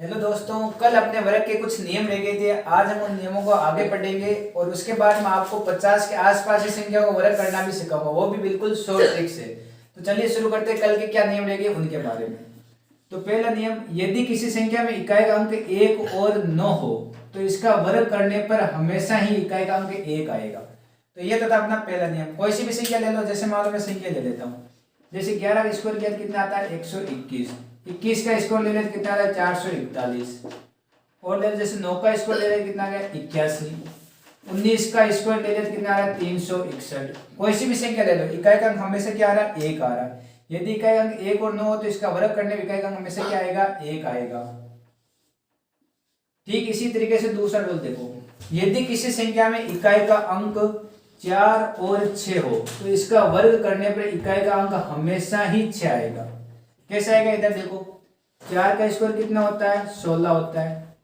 Hello दोस्तों, कल अपने वर्ग के कुछ नियम रह गए थे। आज हम उन नियमों को आगे पढ़ेंगे और उसके बाद मैं आपको 50 के आसपास की संख्या को वर्ग करना भी सिखाऊंगा, वो भी बिल्कुल शॉर्ट ट्रिक से। तो चलिए शुरू करते हैं कल के क्या नियम रह गए उनके बारे में। तो पहला नियम, यदि किसी संख्या में इकाई का अंक 1 और 9 हो तो इसका वर्ग करने पर हमेशा ही इकाई का अंक 1 आएगा। तो ये था अपना पहला नियम। कोई सी भी संख्या ले लो, जैसे मान लो मैं संख्या ले लेता हूँ, जैसे 11 का स्क्वायर किया कितना आता है 121। 21 का स्क्वायर ले लेते कितना आ रहा है 441। और ले जैसे 9 का स्क्वायर ले लेते कितना आ गया 81। 19 का स्क्वायर ले लेते कितना आ रहा है 361। कोई सी भी संख्या ले लो, इकाई का अंक हमेशा क्या आ रहा है 1 आ रहा है। यदि इकाई अंक 1 और 9 हो तो इसका वर्ग करने में इकाई का अंक हमेशा क्या आएगा 1 आएगा। ठीक इसी तरीके से दूसरा रूल देखो, यदि किसी संख्या में इकाई का अंक 4 और 6 हो तो इसका वर्ग करने पर इकाई का अंक हमेशा ही 6 आएगा। कैसे आएगा इधर देखो, 4 का स्क्वायर कितना होता है 16 होता है।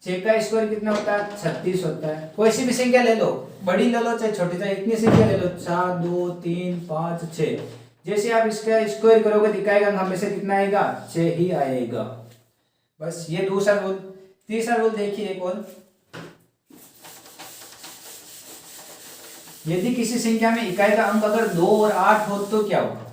6 का स्क्वायर कितना होता है 36 होता है। कोई सी भी संख्या ले लो, बड़ी ले लो चाहे छोटी, चाहे इतनी संख्या ले लो, 4 2 3 5 6। जैसे आप इसका स्क्वायर करोगे तो इकाई का अंक हमेशा कितना आएगा 6 ही आएगा। बस ये दूसरा रूल। तीसरा रूल देखिए एक और, यदि किसी संख्या में इकाई का अंक अगर 2 और 8 हो तो क्या होगा।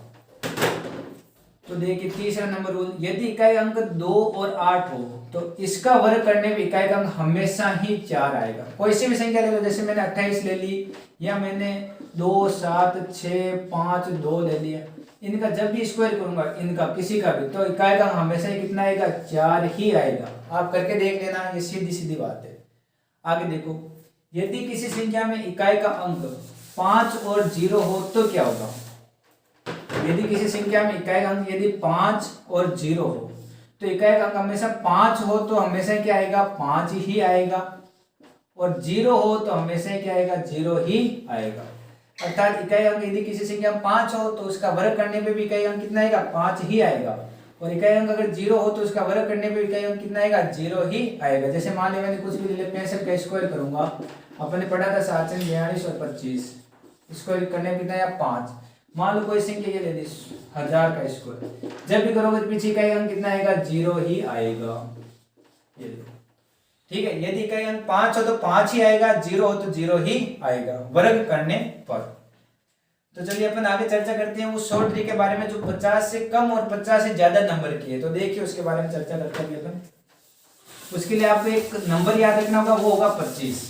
तो देखिए तीसरा नंबर रूल, यदि इकाई अंक 2 और 8 हो तो इसका वर्ग करने में इकाई का अंक हमेशा ही 4 आएगा। कोई सी भी संख्या ले लो, जैसे मैंने 28 ले ली या मैंने 2 7 6 5 2 ले लिया, इनका जब भी स्क्वायर करूंगा इनका किसी का भी तो इकाई का अंक हमेशा ही कितना आएगा 4 ही आएगा। आप करके देख लेना, ये सीधी सीधी बात है। आगे देखो, यदि किसी संख्या में इकाई का अंक 5 और 0 हो तो क्या होगा। यदि किसी संख्या में इकाई का अंक यदि 5 और 0 हो तो इकाई का अंक हमेशा 5 हो तो हमेशा क्या आएगा 5 ही आएगा, और 0 हो तो हमेशा क्या आएगा 0 ही आएगा। अर्थात इकाई अंक यदि किसी संख्या में 5 हो तो उसका वर्ग करने पे भी इकाई अंक कितना आएगा 5 ही आएगा, और इकाई अंक अगर 0 हो तो उसका वर्ग करने पे इकाई अंक कितना आएगा 0 ही आएगा। जैसे मान लिया मैंने कुछ भी ले लिया, 65 का स्क्वायर करूंगा, अपने पढ़ा था 7 42 और 25, स्क्वायर करने में कितना आया 5। मान लो कोई संख्या ये ले ली 1000 का स्क्वायर, जब भी करोगे तो पीछे इकाई अंक कितना आएगा 0 ही आएगा। ये देखो, ठीक है, यदि इकाई अंक 5 हो तो 5 ही आएगा, 0 हो तो 0 ही आएगा वर्ग करने पर। तो चलिए अपन आगे चर्चा करते हैं उस शॉर्ट ट्रिक के बारे में जो 50 से कम और 50 से ज्यादा नंबर की है। तो देखिए उसके बारे में चर्चा करते हैं अपन। उसके लिए आपको एक नंबर याद रखना होगा, वो होगा 25।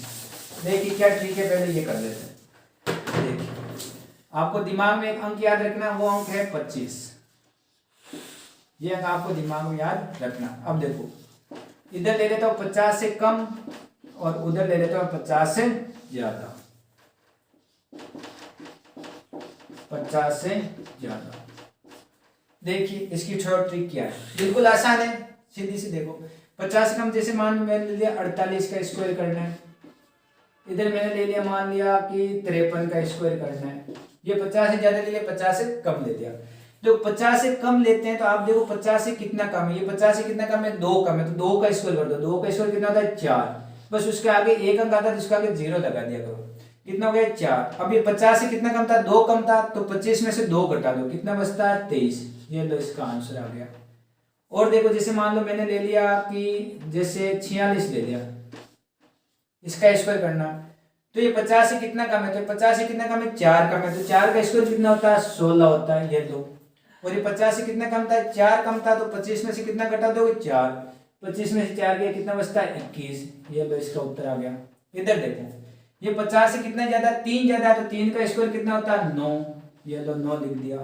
देखिए क्या ट्रिक है, पहले ये कर देते हैं। देखिए आपको दिमाग में एक अंक याद रखना, वो अंक है 25। ये अंक आपको दिमाग में याद रखना। अब देखो इधर ले लेता हूं 50 से कम और उधर ले लेता हूं 50 से ज्यादा। 50 से ज्यादा, देखिए इसकी शॉर्ट ट्रिक क्या है, बिल्कुल आसान है, सीधी सी देखो। 50 से कम, जैसे मान मैंने ले लिया 48 का स्क्वायर करना है, इधर मैंने ले लिया मान लिया कि 53 का स्क्वायर करना है। ये 50 से ज्यादा ले लिया, 50 से कम ले लिया। जो 50 से कम लेते हैं तो आप देखो 50 से कितना कम है, ये 50 से कितना कम है 2 कम है, तो 2 का स्क्वायर कर दो। 2 का स्क्वायर कितना होता है 4, बस उसके आगे एक अंक आता है तो उसके आगे 0 लगा दिया करो, कितना हो गया 4। अब ये 50 से कितना कम था 2 कम था, तो 25 में से 2 घटा दो, कितना बचता है 23। ये लो इसका आंसर आ गया। और देखो जैसे मान लो मैंने ले लिया कि जैसे 46 ले लिया, इसका स्क्वायर करना, तो ये 50 से कितना कम है, तो 50 से कितना कम है 4 कम है, तो 4 का स्क्वायर कितना होता है 16 होता है, ये लो। और ये 50 से कितना कम था 4 कम था, तो 25 में से कितना घटा दोगे 4, 25 में से 4 गया कितना बचता है 21। ये लो इसका उत्तर आ गया। इधर देखो ये 50 से कितना ज्यादा 3 ज्यादा है, तो 3 का स्क्वायर कितना होता है 9, ये लो 9 लिख दिया।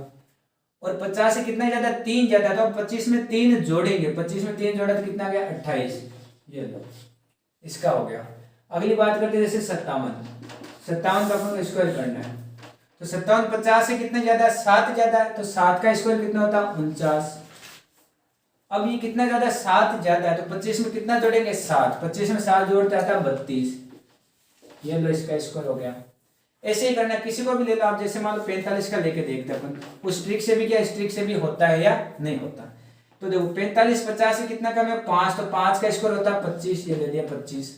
और 50 से कितना ज्यादा 3 ज्यादा है, तो 25 में 3 जोड़ेंगे, 25 में 3 जोड़ा तो कितना गया 28, ये लो इसका हो गया। अगली बात करते हैं जैसे 57 का अपन को स्क्वायर करना है, तो 57 50 से कितना ज्यादा 7 ज्यादा है, तो 7 का स्क्वायर कितना होता है 49। अब ये कितना ज्यादा 7 ज्यादा है, तो 25 में कितना जोड़ेंगे 7, 25 में 7 जोड़ते आता है 32, ये लो इसका स्क्वायर हो गया। ऐसे ही करना, किसी को भी ले लो आप, जैसे मान लो 45 का लेके देखते हैं अपन, उस ट्रिक से भी क्या इस ट्रिक से भी होता है या नहीं होता। तो देखो 45 50 से कितना कम है 5, तो 5 का स्क्वायर होता है 25, ये ले लिया 25।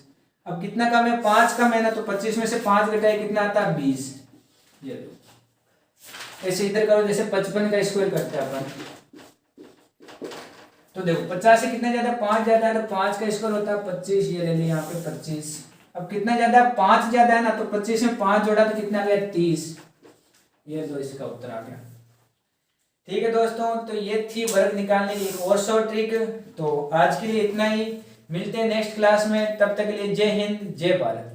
अब कितना कम है 5 कम है ना, तो 25 में से 5 घटाए कितना आता है 20, ये लो। ऐसे इधर करो जैसे 55 का स्क्वायर करते हैं अपन, तो देखो 50 से कितना ज्यादा, 5 ज्यादा है, तो 5 का स्क्वायर होता है 25, ये ले लिया यहाँ पे 25। अब कितना ज्यादा है, 5 ज्यादा है ना, तो 25 में 5 जोड़ा तो कितना आ गया 30। ये तो इसका उत्तर आ गया। ठीक है दोस्तों, तो ये थी वर्ग निकालने की एक और शॉर्ट ट्रिक। तो आज के लिए इतना ही, मिलते हैं नेक्स्ट क्लास में, तब तक के लिए जय हिंद जय भारत।